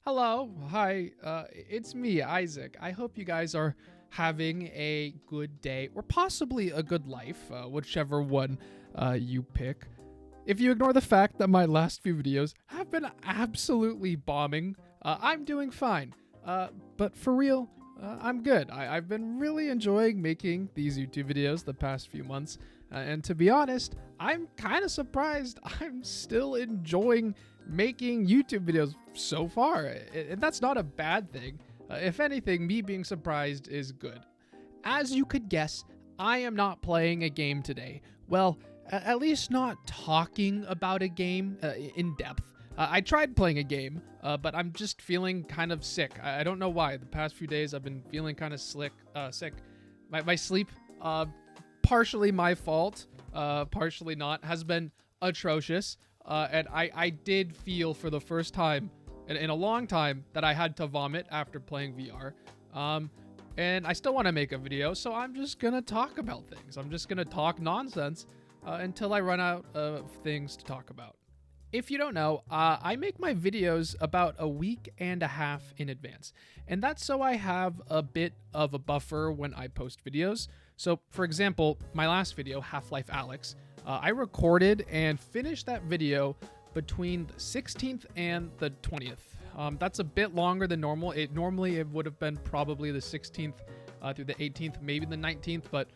Hello, hi, it's me, Isaac. I hope you guys are having a good day or possibly a good life, whichever one you pick. If you ignore the fact that my last few videos have been absolutely bombing, I'm doing fine. But for real, I'm good. I've been really enjoying making these YouTube videos the past few months. And to be honest, I'm kind of surprised I'm still enjoying making YouTube videos so far. And that's not a bad thing. If anything, me being surprised is good. As you could guess, I am not playing a game today. Well, at least not talking about a game in depth. I tried playing a game, but I'm just feeling kind of sick. I don't know why. The past few days I've been feeling kind of sick. My sleep, partially my fault, partially not, has been atrocious. And I did feel for the first time in a long time that I had to vomit after playing VR. And I still want to make a video, so I'm just going to talk about things. I'm just going to talk nonsense until I run out of things to talk about. If you don't know, I make my videos about a week and a half in advance. And that's so I have a bit of a buffer when I post videos. So, for example, my last video, Half-Life Alyx, I recorded and finished that video between the 16th and the 20th. That's a bit longer than normal. Normally it would have been probably the 16th through the 18th, maybe the 19th, but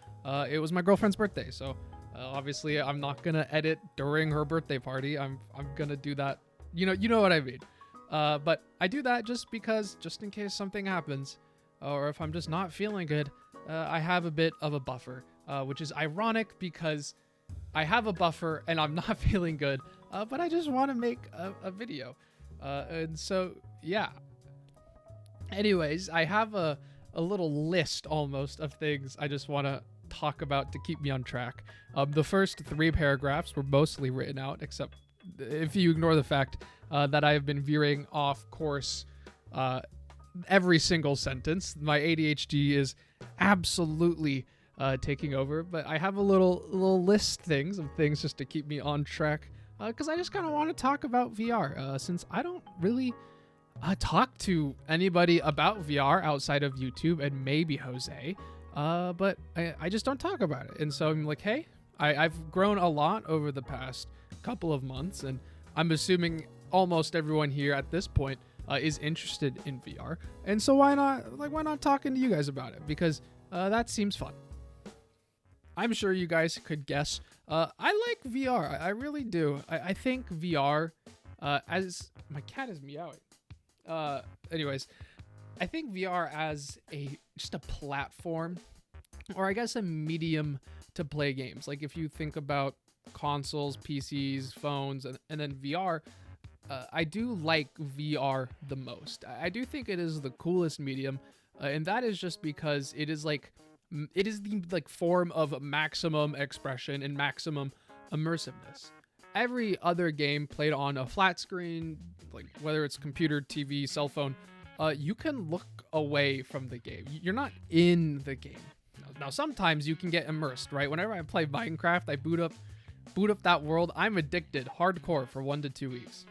it was my girlfriend's birthday, so obviously I'm not gonna edit during her birthday party. I'm gonna do that. You know what I mean. But I do that just because, just in case something happens, or if I'm just not feeling good, I have a bit of a buffer, which is ironic because I have a buffer and I'm not feeling good, but I just want to make a video. And so, yeah. Anyways, I have a little list almost of things I just want to talk about to keep me on track. The first 3 paragraphs were mostly written out, except if you ignore the fact that I have been veering off course every single sentence. My ADHD is absolutely taking over, but I have a little list of things just to keep me on track, because I just kind of want to talk about VR, since I don't really talk to anybody about VR outside of YouTube and maybe Jose, but I just don't talk about it. And so I'm like, hey, I've grown a lot over the past couple of months, and I'm assuming almost everyone here at this point is interested in VR, and so why not talking to you guys about it, because that seems fun. I'm sure you guys could guess. I like VR. I really do. I think VR, as my cat is meowing. Anyways, I think VR as just a platform, or I guess a medium to play games. Like if you think about consoles, PCs, phones, and then VR, I do like VR the most. I do think it is the coolest medium, and that is just because it is the form of maximum expression and maximum immersiveness. Every other game played on a flat screen, like whether it's computer, TV, cell phone, you can look away from the game. You're not in the game. Now sometimes you can get immersed, right? Whenever I play Minecraft, I boot up that world. I'm addicted hardcore for 1 to 2 weeks.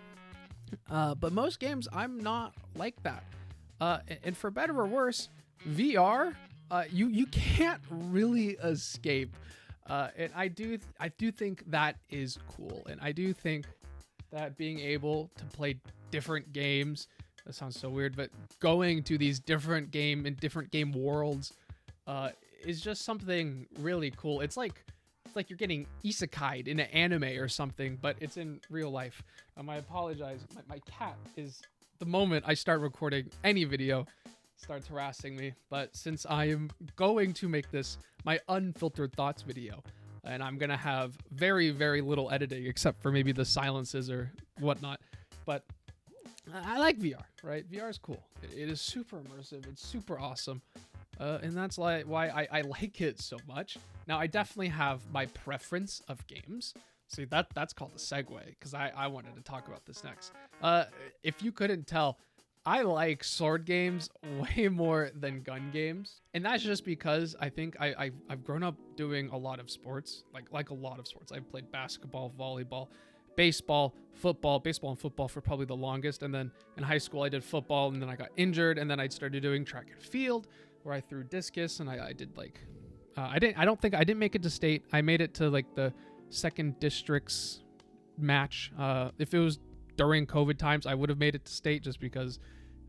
But most games, I'm not like that. And for better or worse, VR, you can't really escape, and I do think that is cool, and I do think that being able to play different games, that sounds so weird, but going to these different game worlds is just something really cool. It's like you're getting isekai'd in an anime or something, but it's in real life. I apologize. My cat is, the moment I start recording any video, starts harassing me. But since I am going to make this my unfiltered thoughts video, and I'm gonna have very, very little editing except for maybe the silences or whatnot, but I like VR, right? VR is cool. It is super immersive. It's super awesome. And that's why I like it so much. Now, I definitely have my preference of games. See, that's called a segue, because I wanted to talk about this next. If you couldn't tell, I like sword games way more than gun games. And that's just because I think I've grown up doing a lot of sports, like a lot of sports. I've played basketball, volleyball, baseball, baseball and football for probably the longest. And then in high school, I did football, and then I got injured. And then I started doing track and field, where I threw discus, and I did like, I didn't make it to state. I made it to like the second district's match. If it was during COVID times, I would have made it to state just because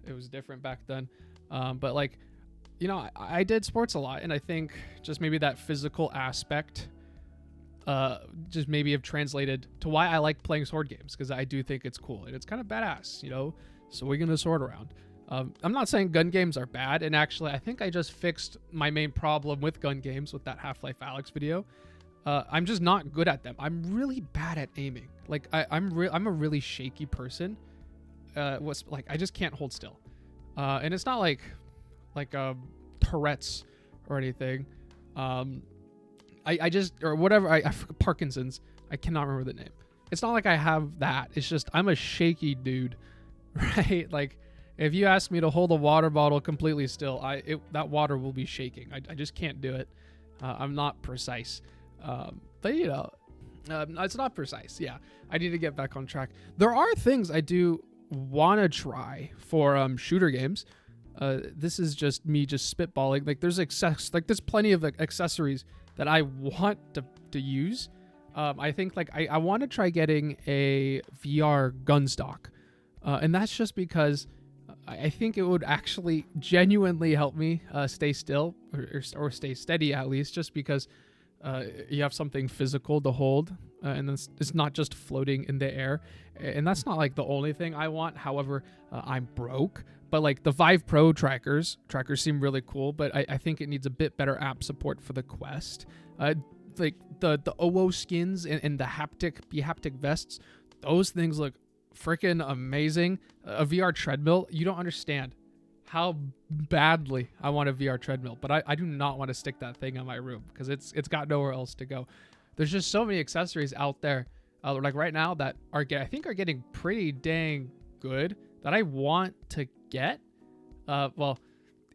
it was different back then. But like, you know, I did sports a lot, and I think just maybe that physical aspect just maybe have translated to why I like playing sword games, because I do think it's cool and it's kind of badass, you know, swinging a sword around. I'm not saying gun games are bad, and actually I think I just fixed my main problem with gun games with that Half-Life Alyx video. I'm just not good at them. I'm really bad at aiming. Like I'm a really shaky person. I just can't hold still. And it's not like Tourette's or anything. I just, or whatever, I Parkinson's. I cannot remember the name. It's not like I have that. It's just I'm a shaky dude, right? Like if you ask me to hold a water bottle completely still, that water will be shaking. I just can't do it. I'm not precise. But you know, it's not precise. Yeah, I need to get back on track. There are things I do want to try for shooter games. This is just me just spitballing. Like there's plenty of accessories that I want to use. I think like I want to try getting a VR gun stock, and that's just because I think it would actually genuinely help me stay still or stay steady, at least, just because you have something physical to hold, and then it's not just floating in the air. And that's not like the only thing I want. However, I'm broke, but like the Vive Pro trackers seem really cool, but I think it needs a bit better app support for the Quest. Like the OO skins and the haptic vests, those things look freaking amazing. A VR treadmill, you don't understand how badly I want a VR treadmill, but I do not want to stick that thing in my room because it's got nowhere else to go. There's just so many accessories out there, like right now, that are getting pretty dang good that I want to get. Well,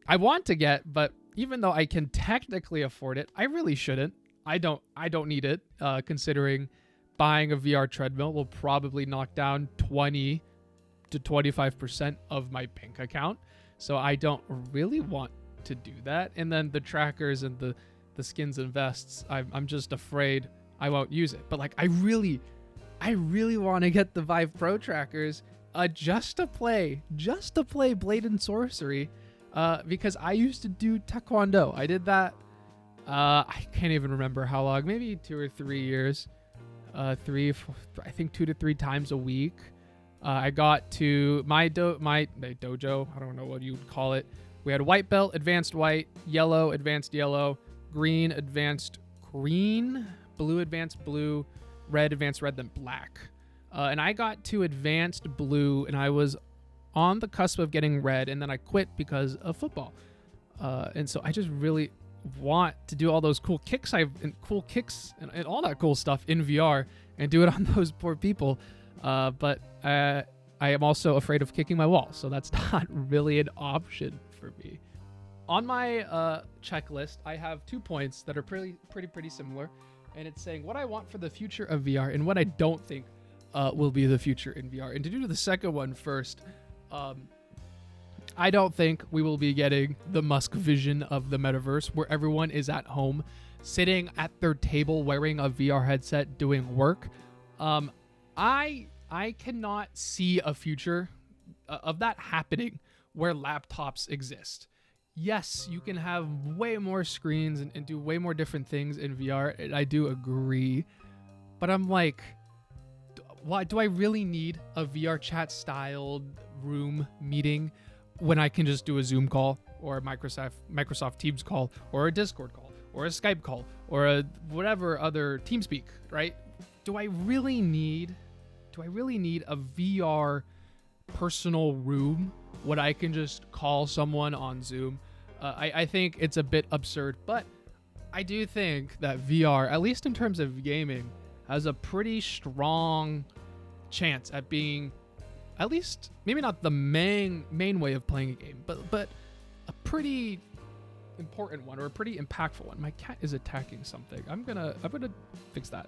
I want to get, but even though I can technically afford it, I really shouldn't. I don't need it, considering buying a VR treadmill will probably knock down 20 to 25% of my bank account. So I don't really want to do that. And then the trackers and the skins and vests, I'm just afraid I won't use it. But like I really want to get the Vive Pro trackers just to play Blade and Sorcery, because I used to do Taekwondo. I did that. I can't even remember how long, maybe 2 or 3 years. I think 2 to 3 times a week. I got to my dojo. I don't know what you would call it. We had white belt, advanced white, yellow, advanced yellow, green, advanced green, blue, advanced blue, red, advanced red, then black. And I got to advanced blue, and I was on the cusp of getting red, and then I quit because of football. And so I just really want to do all those cool kicks and all that cool stuff in VR and do it on those poor people. But I am also afraid of kicking my wall, so that's not really an option for me. On my checklist, I have 2 points that are pretty similar, and it's saying what I want for the future of VR and what I don't think will be the future in VR. And to do the second one first, I don't think we will be getting the Musk vision of the metaverse where everyone is at home, sitting at their table wearing a VR headset doing work. I cannot see a future of that happening where laptops exist. Yes, you can have way more screens and do way more different things in VR, and I do agree. But I'm like, why do I really need a VR chat styled room meeting when I can just do a Zoom call or a Microsoft Teams call or a Discord call or a Skype call or a whatever other TeamSpeak, right? Do I really need a VR personal room when I can just call someone on Zoom? I think it's a bit absurd, but I do think that VR, at least in terms of gaming, has a pretty strong chance at being, at least maybe not the main way of playing a game, but a pretty important one or a pretty impactful one. My cat is attacking something. I'm gonna fix that.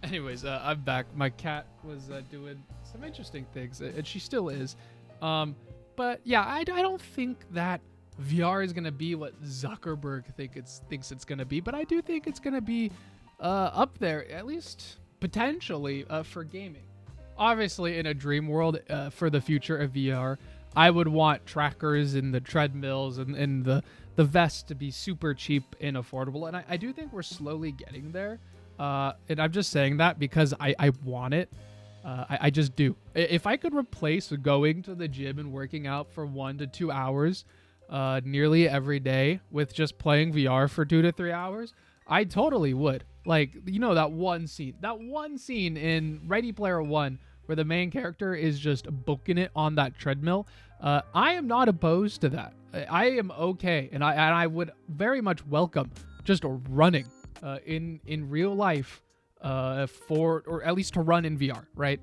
Anyways, I'm back. My cat was doing some interesting things, and she still is. But yeah, I don't think that VR is gonna be what Zuckerberg thinks it's gonna be, but I do think it's gonna be up there, at least potentially, for gaming. Obviously, in a dream world, for the future of VR, I would want trackers and the treadmills and the vests to be super cheap and affordable, and I do think we're slowly getting there. And I'm just saying that because I want it. I just do. If I could replace going to the gym and working out for 1 to 2 hours nearly every day with just playing VR for 2 to 3 hours, I totally would. Like, you know, that one scene in Ready Player One where the main character is just booking it on that treadmill. I am not opposed to that. I am okay, and I would very much welcome just running in real life or at least to run in VR, right?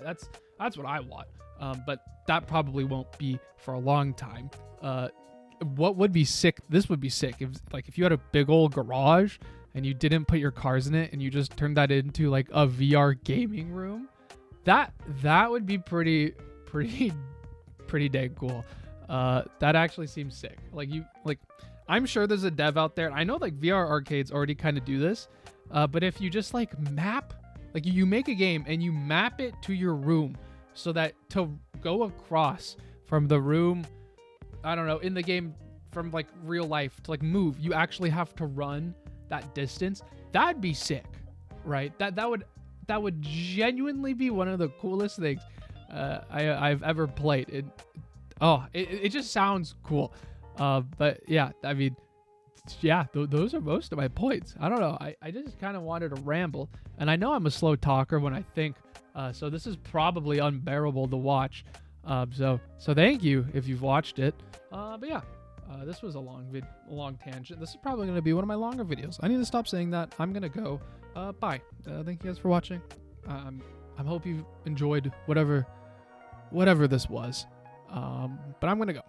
That's what I want. But that probably won't be for a long time. What would be sick? This would be sick if you had a big old garage and you didn't put your cars in it and you just turned that into like a VR gaming room. That would be pretty dang cool. That actually seems sick. I'm sure there's a dev out there. I know like VR arcades already kind of do this. But if you just like map, like you make a game and you map it to your room so that to go across from the room, I don't know, in the game from like real life to like move, you actually have to run that distance. That'd be sick, right? That would genuinely be one of the coolest things I've ever played. It just sounds cool. But yeah, I mean, yeah, those are most of my points. I don't know. I just kind of wanted to ramble, and I know I'm a slow talker when I think, so this is probably unbearable to watch. So thank you if you've watched it. But yeah, this was a long tangent. This is probably going to be one of my longer videos. I need to stop saying that. I'm going to go. Bye. Thank you guys for watching. I hope you enjoyed whatever this was. But I'm going to go.